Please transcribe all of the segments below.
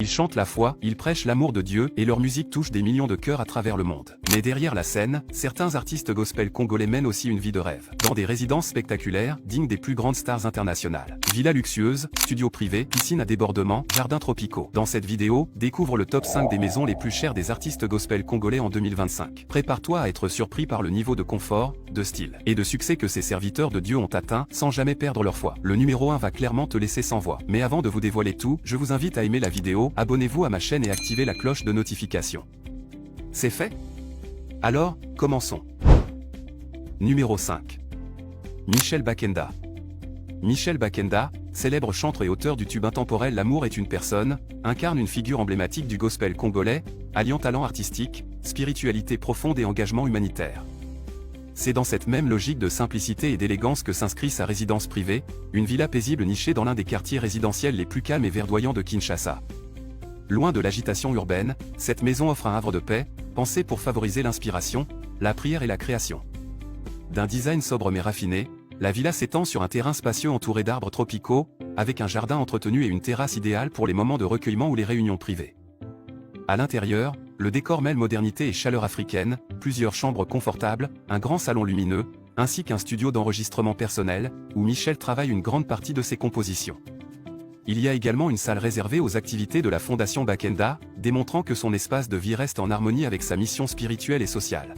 Ils chantent la foi, ils prêchent l'amour de Dieu et leur musique touche des millions de cœurs à travers le monde. Mais derrière la scène, certains artistes gospel congolais mènent aussi une vie de rêve. Dans des résidences spectaculaires, dignes des plus grandes stars internationales. Villas luxueuses, studios privés, piscines à débordement, jardins tropicaux. Dans cette vidéo, découvre le top 5 des maisons les plus chères des artistes gospel congolais en 2025. Prépare-toi à être surpris par le niveau de confort, de style et de succès que ces serviteurs de Dieu ont atteint sans jamais perdre leur foi. Le numéro 1 va clairement te laisser sans voix. Mais avant de vous dévoiler tout, je vous invite à aimer la vidéo, abonnez-vous à ma chaîne et activez la cloche de notification. C'est fait? Alors, commençons. Numéro 5. Michel Bakenda. Michel Bakenda, célèbre chanteur et auteur du tube intemporel L'amour est une personne, incarne une figure emblématique du gospel congolais, alliant talent artistique, spiritualité profonde et engagement humanitaire. C'est dans cette même logique de simplicité et d'élégance que s'inscrit sa résidence privée, une villa paisible nichée dans l'un des quartiers résidentiels les plus calmes et verdoyants de Kinshasa. Loin de l'agitation urbaine, cette maison offre un havre de paix, pensé pour favoriser l'inspiration, la prière et la création. D'un design sobre mais raffiné, la villa s'étend sur un terrain spacieux entouré d'arbres tropicaux, avec un jardin entretenu et une terrasse idéale pour les moments de recueillement ou les réunions privées. À l'intérieur, le décor mêle modernité et chaleur africaine, plusieurs chambres confortables, un grand salon lumineux, ainsi qu'un studio d'enregistrement personnel, où Michel travaille une grande partie de ses compositions. Il y a également une salle réservée aux activités de la Fondation Bakenda, démontrant que son espace de vie reste en harmonie avec sa mission spirituelle et sociale.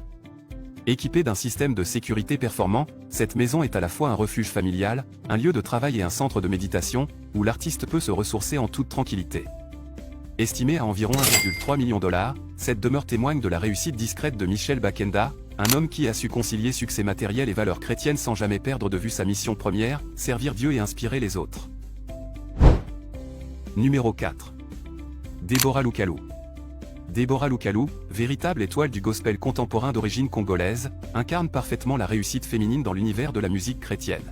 Équipée d'un système de sécurité performant, cette maison est à la fois un refuge familial, un lieu de travail et un centre de méditation, où l'artiste peut se ressourcer en toute tranquillité. Estimée à environ 1,3 million $, cette demeure témoigne de la réussite discrète de Michel Bakenda, un homme qui a su concilier succès matériel et valeurs chrétiennes sans jamais perdre de vue sa mission première, servir Dieu et inspirer les autres. Numéro 4. Deborah Lukalu. Deborah Lukalu, véritable étoile du gospel contemporain d'origine congolaise, incarne parfaitement la réussite féminine dans l'univers de la musique chrétienne.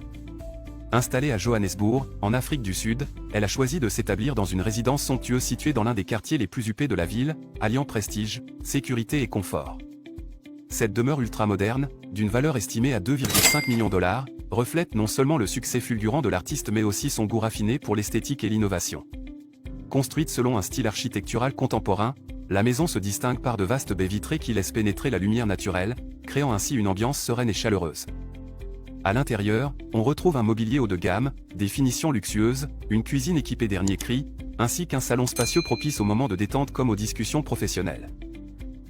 Installée à Johannesburg, en Afrique du Sud, elle a choisi de s'établir dans une résidence somptueuse située dans l'un des quartiers les plus huppés de la ville, alliant prestige, sécurité et confort. Cette demeure ultramoderne, d'une valeur estimée à 2,5 millions $, reflète non seulement le succès fulgurant de l'artiste mais aussi son goût raffiné pour l'esthétique et l'innovation. Construite selon un style architectural contemporain, la maison se distingue par de vastes baies vitrées qui laissent pénétrer la lumière naturelle, créant ainsi une ambiance sereine et chaleureuse. À l'intérieur, on retrouve un mobilier haut de gamme, des finitions luxueuses, une cuisine équipée dernier cri, ainsi qu'un salon spacieux propice aux moments de détente comme aux discussions professionnelles.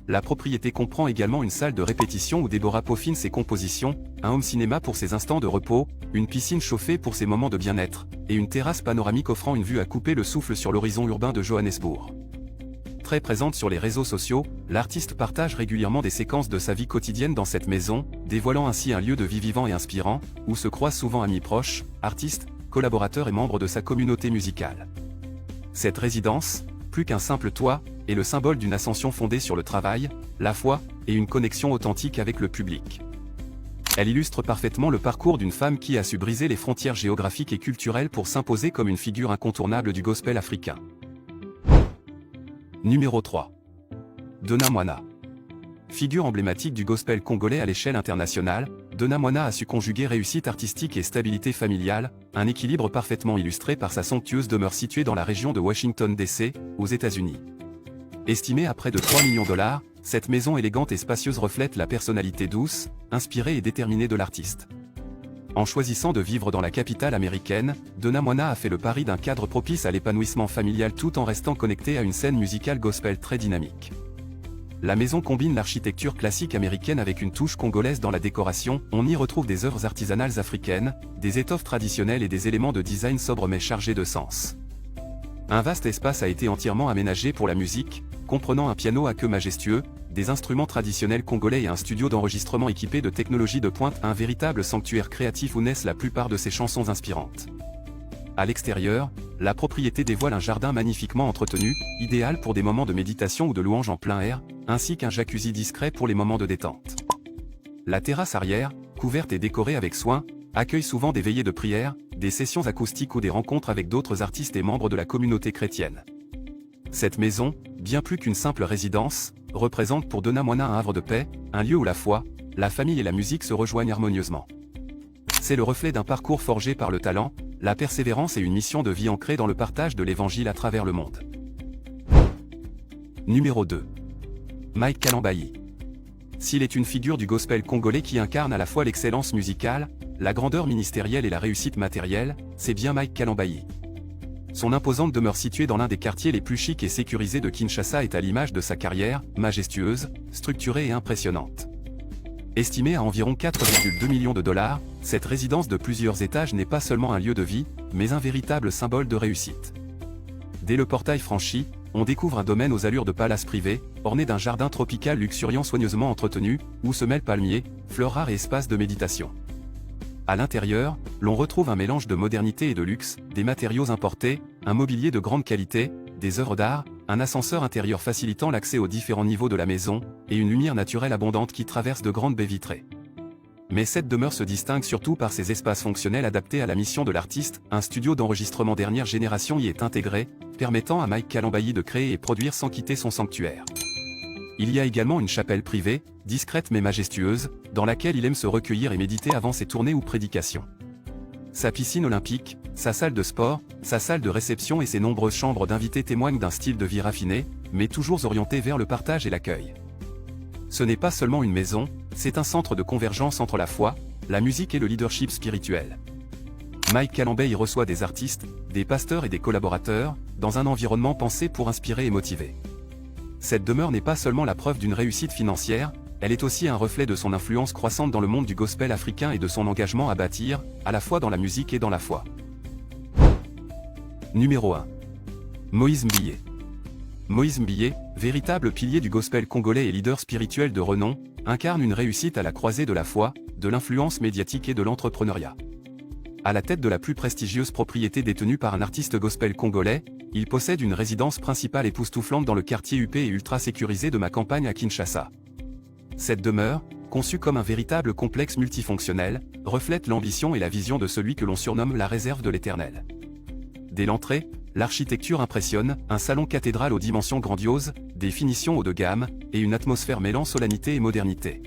La propriété comprend également une salle de répétition où Deborah peaufine ses compositions, un home cinéma pour ses instants de repos, une piscine chauffée pour ses moments de bien-être, et une terrasse panoramique offrant une vue à couper le souffle sur l'horizon urbain de Johannesburg. Très présente sur les réseaux sociaux, l'artiste partage régulièrement des séquences de sa vie quotidienne dans cette maison, dévoilant ainsi un lieu de vie vivant et inspirant, où se croisent souvent amis proches, artistes, collaborateurs et membres de sa communauté musicale. Cette résidence, plus qu'un simple toit, est le symbole d'une ascension fondée sur le travail, la foi, et une connexion authentique avec le public. Elle illustre parfaitement le parcours d'une femme qui a su briser les frontières géographiques et culturelles pour s'imposer comme une figure incontournable du gospel africain. Numéro 3. Donna Moana. Figure emblématique du gospel congolais à l'échelle internationale, Donna Moana a su conjuguer réussite artistique et stabilité familiale, un équilibre parfaitement illustré par sa somptueuse demeure située dans la région de Washington DC, aux États-Unis. Estimée à près de 3 millions $, cette maison élégante et spacieuse reflète la personnalité douce, inspirée et déterminée de l'artiste. En choisissant de vivre dans la capitale américaine, Donna Moana a fait le pari d'un cadre propice à l'épanouissement familial tout en restant connectée à une scène musicale gospel très dynamique. La maison combine l'architecture classique américaine avec une touche congolaise dans la décoration, on y retrouve des œuvres artisanales africaines, des étoffes traditionnelles et des éléments de design sobres mais chargés de sens. Un vaste espace a été entièrement aménagé pour la musique, comprenant un piano à queue majestueux, des instruments traditionnels congolais et un studio d'enregistrement équipé de technologies de pointe, un véritable sanctuaire créatif où naissent la plupart de ses chansons inspirantes. À l'extérieur, la propriété dévoile un jardin magnifiquement entretenu, idéal pour des moments de méditation ou de louange en plein air, ainsi qu'un jacuzzi discret pour les moments de détente. La terrasse arrière, couverte et décorée avec soin, accueille souvent des veillées de prière, des sessions acoustiques ou des rencontres avec d'autres artistes et membres de la communauté chrétienne. Cette maison, bien plus qu'une simple résidence, représente pour Donna Moana un havre de paix, un lieu où la foi, la famille et la musique se rejoignent harmonieusement. C'est le reflet d'un parcours forgé par le talent, la persévérance et une mission de vie ancrée dans le partage de l'évangile à travers le monde. Numéro 2. Mike Kalambayi. S'il est une figure du gospel congolais qui incarne à la fois l'excellence musicale, la grandeur ministérielle et la réussite matérielle, c'est bien Mike Kalambayi. Son imposante demeure située dans l'un des quartiers les plus chics et sécurisés de Kinshasa est à l'image de sa carrière, majestueuse, structurée et impressionnante. Estimée à environ 4,2 millions de dollars, cette résidence de plusieurs étages n'est pas seulement un lieu de vie, mais un véritable symbole de réussite. Dès le portail franchi, on découvre un domaine aux allures de palace privé, orné d'un jardin tropical luxuriant soigneusement entretenu, où se mêlent palmiers, fleurs rares et espaces de méditation. À l'intérieur, l'on retrouve un mélange de modernité et de luxe, des matériaux importés, un mobilier de grande qualité, des œuvres d'art, un ascenseur intérieur facilitant l'accès aux différents niveaux de la maison, et une lumière naturelle abondante qui traverse de grandes baies vitrées. Mais cette demeure se distingue surtout par ses espaces fonctionnels adaptés à la mission de l'artiste, un studio d'enregistrement dernière génération y est intégré, permettant à Mike Kalambayi de créer et produire sans quitter son sanctuaire. Il y a également une chapelle privée, discrète mais majestueuse, dans laquelle il aime se recueillir et méditer avant ses tournées ou prédications. Sa piscine olympique, sa salle de sport, sa salle de réception et ses nombreuses chambres d'invités témoignent d'un style de vie raffiné, mais toujours orienté vers le partage et l'accueil. Ce n'est pas seulement une maison, c'est un centre de convergence entre la foi, la musique et le leadership spirituel. Mike Kalambayi reçoit des artistes, des pasteurs et des collaborateurs, dans un environnement pensé pour inspirer et motiver. Cette demeure n'est pas seulement la preuve d'une réussite financière, elle est aussi un reflet de son influence croissante dans le monde du gospel africain et de son engagement à bâtir, à la fois dans la musique et dans la foi. Numéro 1. Moïse Mbiye. Moïse Mbiye, véritable pilier du gospel congolais et leader spirituel de renom, incarne une réussite à la croisée de la foi, de l'influence médiatique et de l'entrepreneuriat. À la tête de la plus prestigieuse propriété détenue par un artiste gospel congolais, il possède une résidence principale époustouflante dans le quartier huppé et ultra sécurisé de ma campagne à Kinshasa. Cette demeure, conçue comme un véritable complexe multifonctionnel, reflète l'ambition et la vision de celui que l'on surnomme la réserve de l'Éternel. Dès l'entrée, l'architecture impressionne, un salon cathédral aux dimensions grandioses, des finitions haut de gamme, et une atmosphère mêlant solennité et modernité.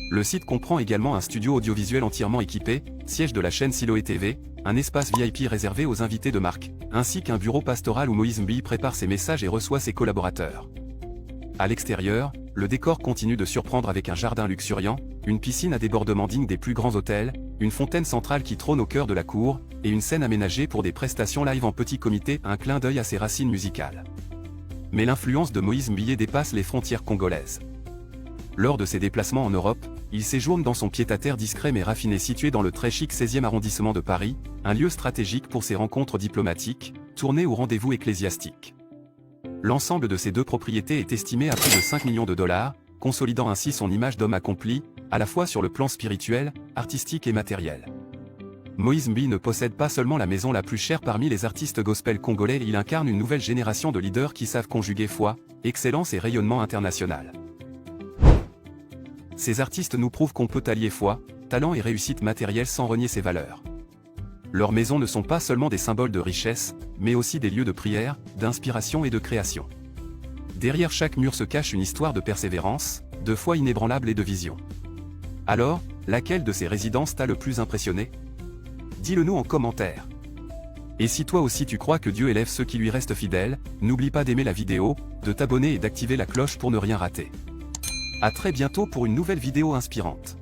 Le site comprend également un studio audiovisuel entièrement équipé, siège de la chaîne Siloé TV, un espace VIP réservé aux invités de marque, ainsi qu'un bureau pastoral où Moïse Mbiye prépare ses messages et reçoit ses collaborateurs. À l'extérieur, le décor continue de surprendre avec un jardin luxuriant, une piscine à débordement digne des plus grands hôtels, une fontaine centrale qui trône au cœur de la cour, et une scène aménagée pour des prestations live en petit comité, un clin d'œil à ses racines musicales. Mais l'influence de Moïse Mbiye dépasse les frontières congolaises. Lors de ses déplacements en Europe, il séjourne dans son pied-à-terre discret mais raffiné situé dans le très chic 16e arrondissement de Paris, un lieu stratégique pour ses rencontres diplomatiques, tournées ou rendez-vous ecclésiastiques. L'ensemble de ces deux propriétés est estimé à plus de 5 millions de dollars, consolidant ainsi son image d'homme accompli, à la fois sur le plan spirituel, artistique et matériel. Moïse Mbiye ne possède pas seulement la maison la plus chère parmi les artistes gospel congolais, il incarne une nouvelle génération de leaders qui savent conjuguer foi, excellence et rayonnement international. Ces artistes nous prouvent qu'on peut allier foi, talent et réussite matérielle sans renier ses valeurs. Leurs maisons ne sont pas seulement des symboles de richesse, mais aussi des lieux de prière, d'inspiration et de création. Derrière chaque mur se cache une histoire de persévérance, de foi inébranlable et de vision. Alors, laquelle de ces résidences t'a le plus impressionné? Dis-le nous en commentaire. Et si toi aussi tu crois que Dieu élève ceux qui lui restent fidèles, n'oublie pas d'aimer la vidéo, de t'abonner et d'activer la cloche pour ne rien rater. À très bientôt pour une nouvelle vidéo inspirante.